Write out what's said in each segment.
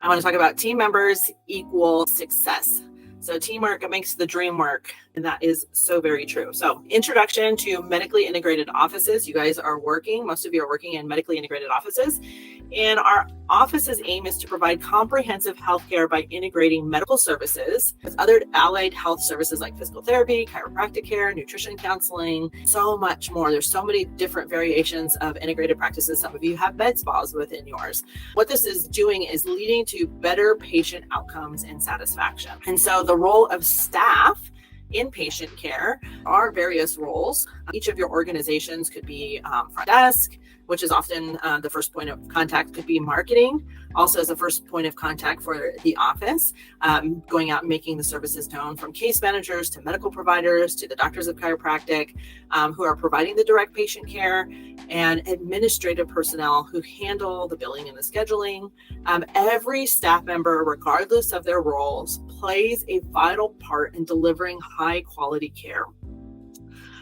I want to talk about team members equal success. So teamwork makes the dream work. And that is so very true. So introduction to medically integrated offices. You guys are working, most of you are working in medically integrated offices. And our office's aim is to provide comprehensive healthcare by integrating medical services with other allied health services like physical therapy, chiropractic care, nutrition counseling, so much more. There's so many different variations of integrated practices. Some of you have med spas within yours. What this is doing is leading to better patient outcomes and satisfaction. And so the role of staff in patient care are various roles. Each of your organizations could be front desk, which is often the first point of contact, could be marketing, also as a first point of contact for the office, going out and making the services known, from case managers to medical providers to the doctors of chiropractic who are providing the direct patient care, and administrative personnel who handle the billing and the scheduling. Every staff member, regardless of their roles, plays a vital part in delivering high quality care.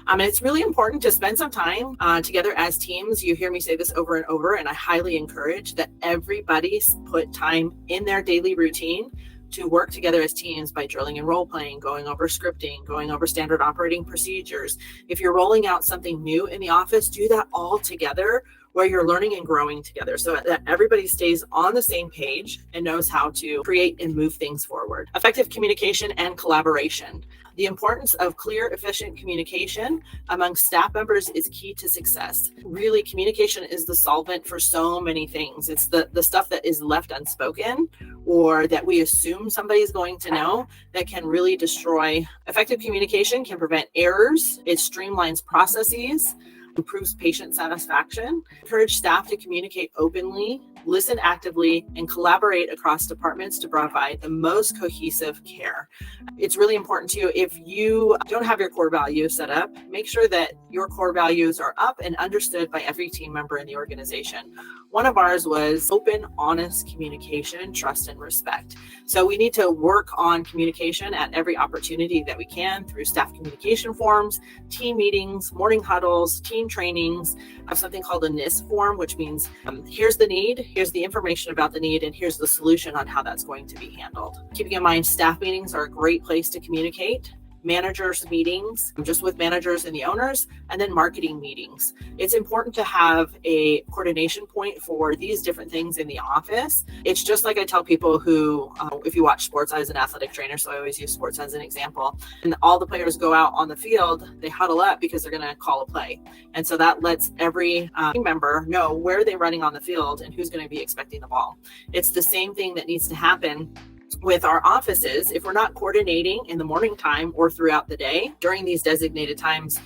And it's really important to spend some time together as teams. You hear me say this over and over, and I highly encourage that everybody put time in their daily routine to work together as teams by drilling and role playing, going over scripting, going over standard operating procedures. If you're rolling out something new in the office, do that all together where you're learning and growing together so that everybody stays on the same page and knows how to create and move things forward. Effective communication and collaboration. The importance of clear, efficient communication among staff members is key to success. Really, communication is the solvent for so many things. It's the stuff that is left unspoken or that we assume somebody's going to know that can really destroy. Effective communication can prevent errors. It streamlines processes, improves patient satisfaction. Encourage staff to communicate openly, listen actively, and collaborate across departments to provide the most cohesive care. It's really important too, if you don't have your core values set up, make sure that your core values are up and understood by every team member in the organization. One of ours was open, honest communication, trust, and respect. So we need to work on communication at every opportunity that we can through staff communication forums, team meetings, morning huddles, team trainings. I have something called a NIST form, which means here's the need, here's the information about the need, and here's the solution on how that's going to be handled. Keeping in mind, staff meetings are a great place to communicate. Managers meetings, just with managers and the owners, and then marketing meetings. It's important to have a coordination point for these different things in the office. It's just like I tell people who, if you watch sports, I was an athletic trainer, so I always use sports as an example. And all the players go out on the field, they huddle up because they're going to call a play. And so that lets every team member know where they're running on the field and who's going to be expecting the ball. It's the same thing that needs to happen with our offices. If we're not coordinating in the morning time or throughout the day during these designated times,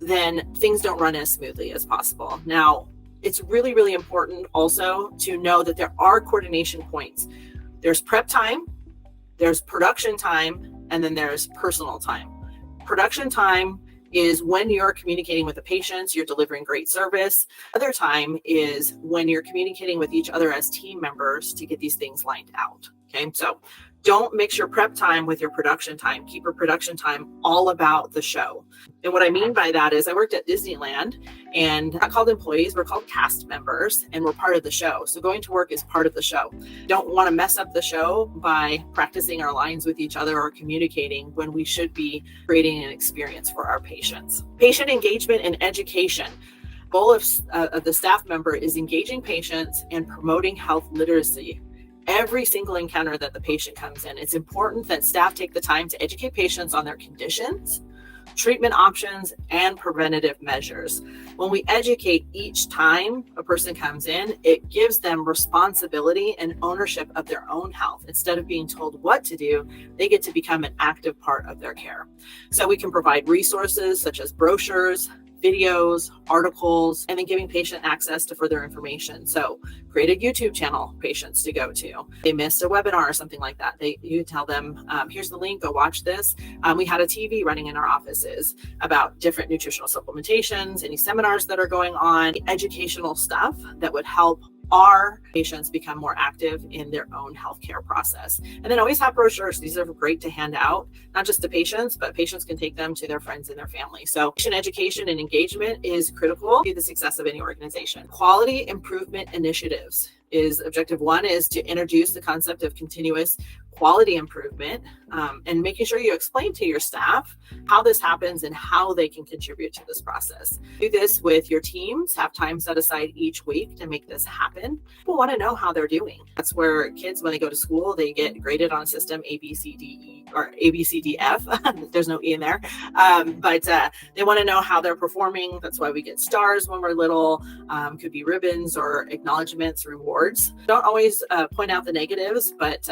then things don't run as smoothly as possible. Now, it's really, really important also to know that there are coordination points. There's prep time, there's production time, and then there's personal time. Production time is when you're communicating with the patients, you're delivering great service. Other time is when you're communicating with each other as team members to get these things lined out. Okay, so don't mix your prep time with your production time. Keep your production time all about the show. And what I mean by that is I worked at Disneyland, and we're not called employees, we're called cast members, and we're part of the show. So going to work is part of the show. Don't want to mess up the show by practicing our lines with each other or communicating when we should be creating an experience for our patients. Patient engagement and education. Goal of the staff member is engaging patients and promoting health literacy. Every single encounter that the patient comes in, it's important that staff take the time to educate patients on their conditions, treatment options, and preventative measures. When we educate each time a person comes in, it gives them responsibility and ownership of their own health. Instead of being told what to do, they get to become an active part of their care. So we can provide resources such as brochures, videos, articles, and then giving patient access to further information. So create a YouTube channel patients to go to. They missed a webinar or something like that. You tell them, here's the link, go watch this. We had a TV running in our offices about different nutritional supplementations, any seminars that are going on, educational stuff that would help our patients become more active in their own healthcare process. And then always have brochures. These are great to hand out, not just to patients, but patients can take them to their friends and their family. So patient education and engagement is critical to the success of any organization. Quality improvement initiatives. is objective one is to introduce the concept of continuous quality improvement, and making sure you explain to your staff how this happens and how they can contribute to this process. Do this with your teams, have time set aside each week to make this happen. People want to know how they're doing. That's where kids, when they go to school, they get graded on a system A, B, C, D, E, or A, B, C, D, F. There's no E in there. But they want to know how they're performing. That's why we get stars when we're little. Could be ribbons or acknowledgements, rewards. Don't always point out the negatives, but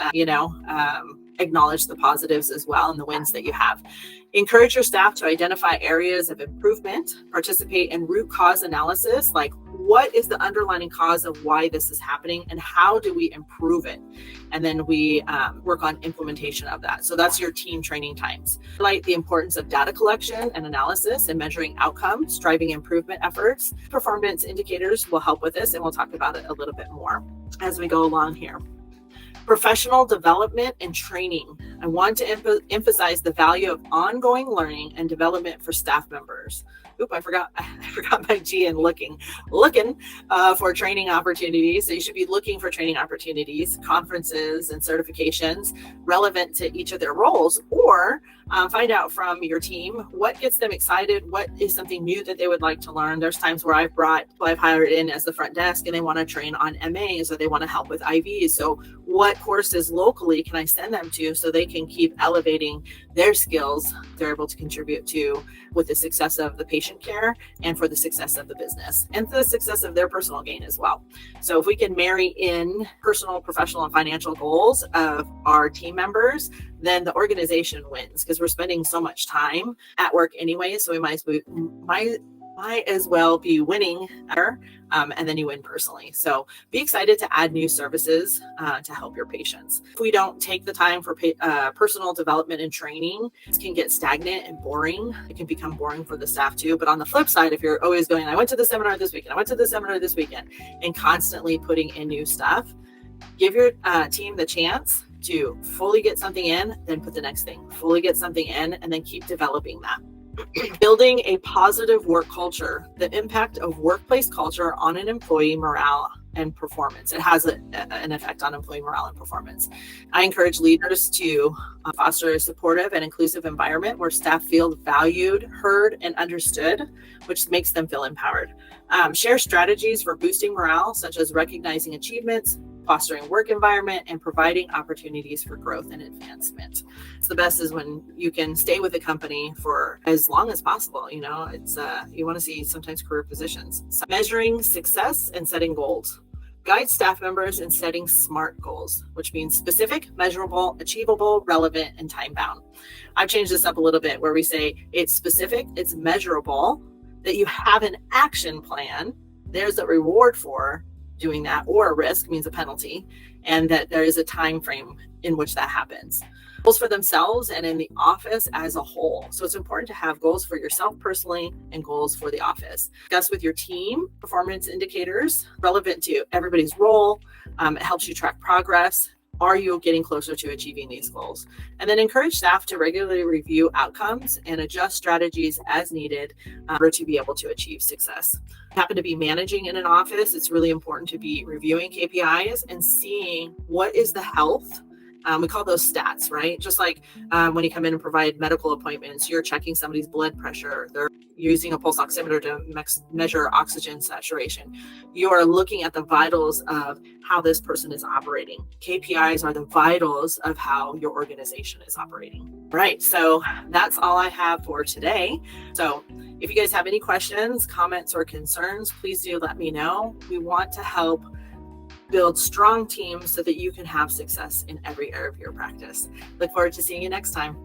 acknowledge the positives as well and the wins that you have. Encourage your staff to identify areas of improvement, participate in root cause analysis, like what is the underlying cause of why this is happening and how do we improve it? And then we work on implementation of that. So that's your team training times. Highlight the importance of data collection and analysis and measuring outcomes, driving improvement efforts. Performance indicators will help with this, and we'll talk about it a little bit more as we go along here. Professional development and training. I want to emphasize the value of ongoing learning and development for staff members. I forgot my G in looking for training opportunities. So you should be looking for training opportunities, conferences, and certifications relevant to each of their roles, or find out from your team what gets them excited, what is something new that they would like to learn. There's times where I've hired in as the front desk and they want to train on MAs or they want to help with IVs. So what courses locally can I send them to so they can keep elevating their skills they're able to contribute to with the success of the patient care and for the success of the business and for the success of their personal gain as well. So if we can marry in personal, professional, and financial goals of our team members, then the organization wins because we're spending so much time at work anyway. So we might as well be winning there, and then you win personally. So be excited to add new services to help your patients. If we don't take the time for personal development and training, it can get stagnant and boring. It can become boring for the staff too. But on the flip side, if you're always going, I went to the seminar this weekend, I went to the seminar this weekend, and constantly putting in new stuff, give your team the chance to fully get something in, then put the next thing, fully get something in, and then keep developing that. Building a positive work culture, the impact of workplace culture on an employee morale and performance. It has an effect on employee morale and performance. I encourage leaders to foster a supportive and inclusive environment where staff feel valued, heard, and understood, which makes them feel empowered. Share strategies for boosting morale, such as recognizing achievements, fostering work environment, and providing opportunities for growth and advancement. So the best is when you can stay with a company for as long as possible. It's you want to see sometimes career positions. So measuring success and setting goals. Guide staff members in setting SMART goals, which means specific, measurable, achievable, relevant, and time-bound. I've changed this up a little bit where we say it's specific, it's measurable, that you have an action plan, there's a reward for doing that, or a risk means a penalty, and that there is a time frame in which that happens. Goals for themselves and in the office as a whole. So it's important to have goals for yourself personally and goals for the office. Discuss with your team performance indicators relevant to everybody's role. It helps you track progress. Are you getting closer to achieving these goals? And then encourage staff to regularly review outcomes and adjust strategies as needed to be able to achieve success. Happen to be managing in an office, it's really important to be reviewing KPIs and seeing what is the health. We call those stats, right? Just like when you come in and provide medical appointments, you're checking somebody's blood pressure. They're using a pulse oximeter to measure oxygen saturation. You are looking at the vitals of how this person is operating. KPIs are the vitals of how your organization is operating. Right. So that's all I have for today. So if you guys have any questions, comments, or concerns, please do let me know. We want to help build strong teams so that you can have success in every area of your practice. Look forward to seeing you next time.